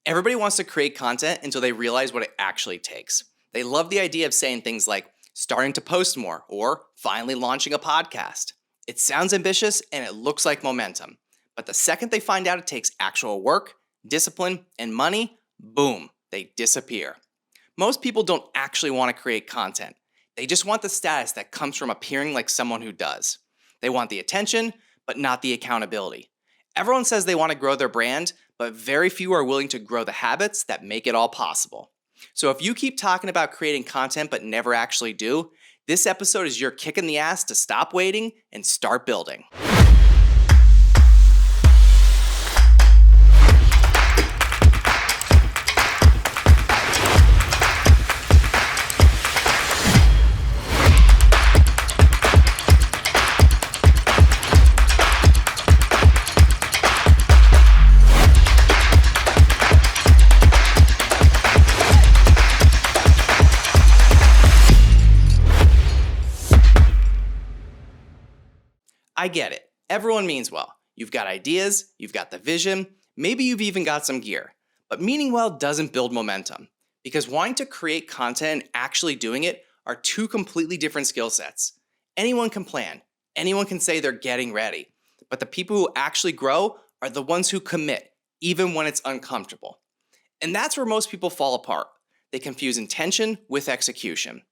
Everybody wants to create content until they realize what it actually takes. They love the idea of saying things like starting to post more or finally launching a podcast. It sounds ambitious and it looks like momentum. But the second they find out it takes actual work, discipline, and money, boom, they disappear. Most people don't actually want to create content. They just want the status that comes from appearing like someone who does. They want the attention, but not the accountability. Everyone says they want to grow their brand, but very few are willing to grow the habits that make it all possible. So if you keep talking about creating content but never actually do, this episode is your kick in the ass to stop waiting and start building. I get it. Everyone means well. You've got ideas, you've got the vision, maybe you've even got some gear. But meaning well doesn't build momentum, because wanting to create content and actually doing it are two completely different skill sets. Anyone can plan, anyone can say they're getting ready, but the people who actually grow are the ones who commit, even when it's uncomfortable. And that's where most people fall apart. They confuse intention with execution.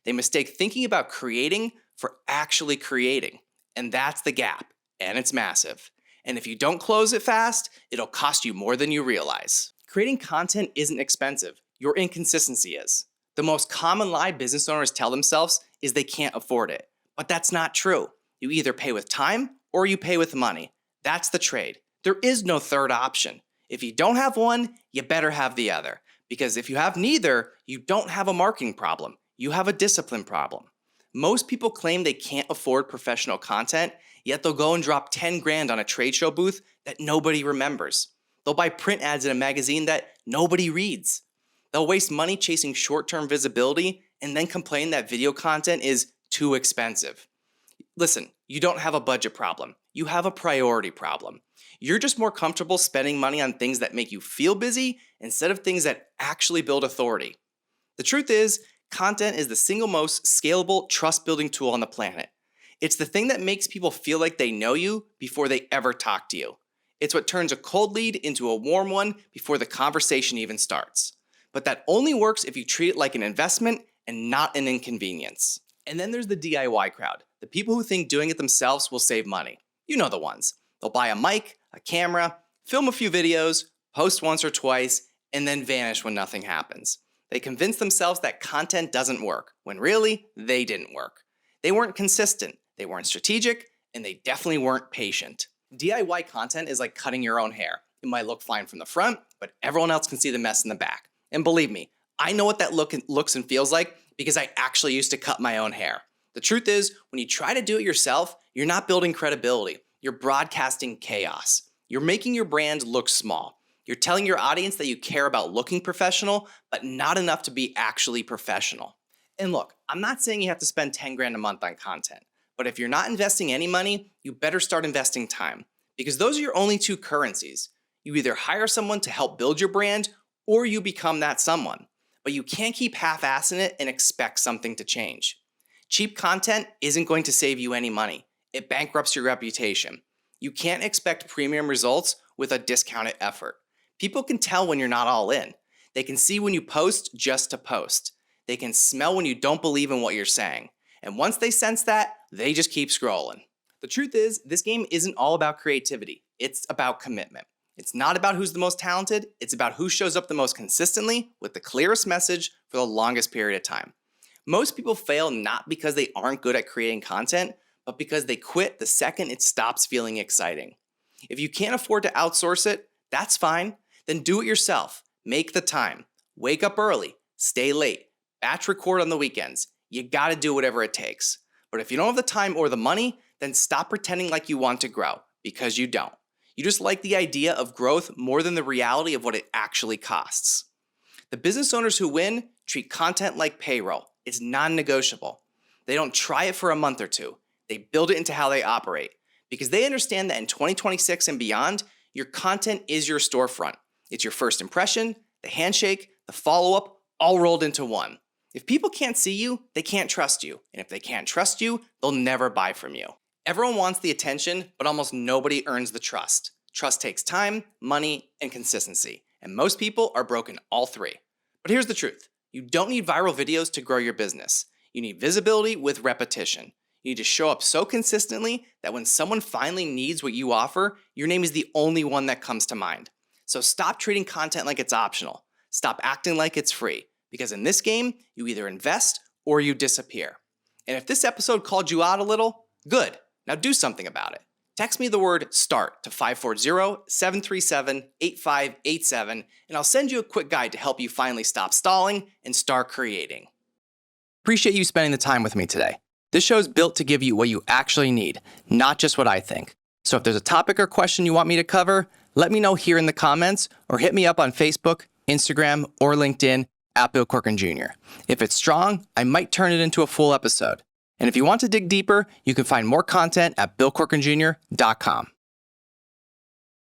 They mistake thinking about creating for actually creating. And that's the gap, and it's massive. And if you don't close it fast, it'll cost you more than you realize. Creating content isn't expensive. Your inconsistency is. The most common lie business owners tell themselves is they can't afford it. But that's not true. You either pay with time or you pay with money. That's the trade. There is no third option. If you don't have one, you better have the other. Because if you have neither, you don't have a marketing problem. You have a discipline problem. Most people claim they can't afford professional content, yet they'll go and drop 10 grand on a trade show booth that nobody remembers. They'll buy print ads in a magazine that nobody reads. They'll waste money chasing short-term visibility and then complain that video content is too expensive. Listen, you don't have a budget problem. You have a priority problem. You're just more comfortable spending money on things that make you feel busy instead of things that actually build authority. The truth is, content is the single most scalable trust-building tool on the planet. It's the thing that makes people feel like they know you before they ever talk to you. It's what turns a cold lead into a warm one before the conversation even starts. But that only works if you treat it like an investment and not an inconvenience. And then there's the DIY crowd, the people who think doing it themselves will save money. You know the ones. They'll buy a mic, a camera, film a few videos, post once or twice, and then vanish when nothing happens. They convince themselves that content doesn't work, when really, they didn't work. They weren't consistent, they weren't strategic, and they definitely weren't patient. DIY content is like cutting your own hair. It might look fine from the front, but everyone else can see the mess in the back. And believe me, I know what that looks and feels like because I actually used to cut my own hair. The truth is, when you try to do it yourself, you're not building credibility. You're broadcasting chaos. You're making your brand look small. You're telling your audience that you care about looking professional, but not enough to be actually professional. And look, I'm not saying you have to spend 10 grand a month on content, but if you're not investing any money, you better start investing time, because those are your only two currencies. You either hire someone to help build your brand, or you become that someone. But you can't keep half-assing it and expect something to change. Cheap content isn't going to save you any money. It bankrupts your reputation. You can't expect premium results with a discounted effort. People can tell when you're not all in. They can see when you post just to post. They can smell when you don't believe in what you're saying. And once they sense that, they just keep scrolling. The truth is, this game isn't all about creativity. It's about commitment. It's not about who's the most talented. It's about who shows up the most consistently with the clearest message for the longest period of time. Most people fail not because they aren't good at creating content, but because they quit the second it stops feeling exciting. If you can't afford to outsource it, that's fine. Then do it yourself. Make the time. Wake up early. Stay late. Batch record on the weekends. You gotta do whatever it takes. But if you don't have the time or the money, then stop pretending like you want to grow, because you don't. You just like the idea of growth more than the reality of what it actually costs. The business owners who win treat content like payroll. It's non-negotiable. They don't try it for a month or two. They build it into how they operate, because they understand that in 2026 and beyond, your content is your storefront. It's your first impression, the handshake, the follow-up, all rolled into one. If people can't see you, they can't trust you. And if they can't trust you, they'll never buy from you. Everyone wants the attention, but almost nobody earns the trust. Trust takes time, money, and consistency. And most people are broken all three. But here's the truth. You don't need viral videos to grow your business. You need visibility with repetition. You need to show up so consistently that when someone finally needs what you offer, your name is the only one that comes to mind. So stop treating content like it's optional. Stop acting like it's free. Because in this game, you either invest or you disappear. And if this episode called you out a little, good. Now do something about it. Text me the word START to 540-737-8587, and I'll send you a quick guide to help you finally stop stalling and start creating. Appreciate you spending the time with me today. This show is built to give you what you actually need, not just what I think. So if there's a topic or question you want me to cover, let me know here in the comments or hit me up on Facebook, Instagram, or LinkedIn at Bill Corcoran Jr. If it's strong, I might turn it into a full episode. And if you want to dig deeper, you can find more content at billcorcoranjr.com.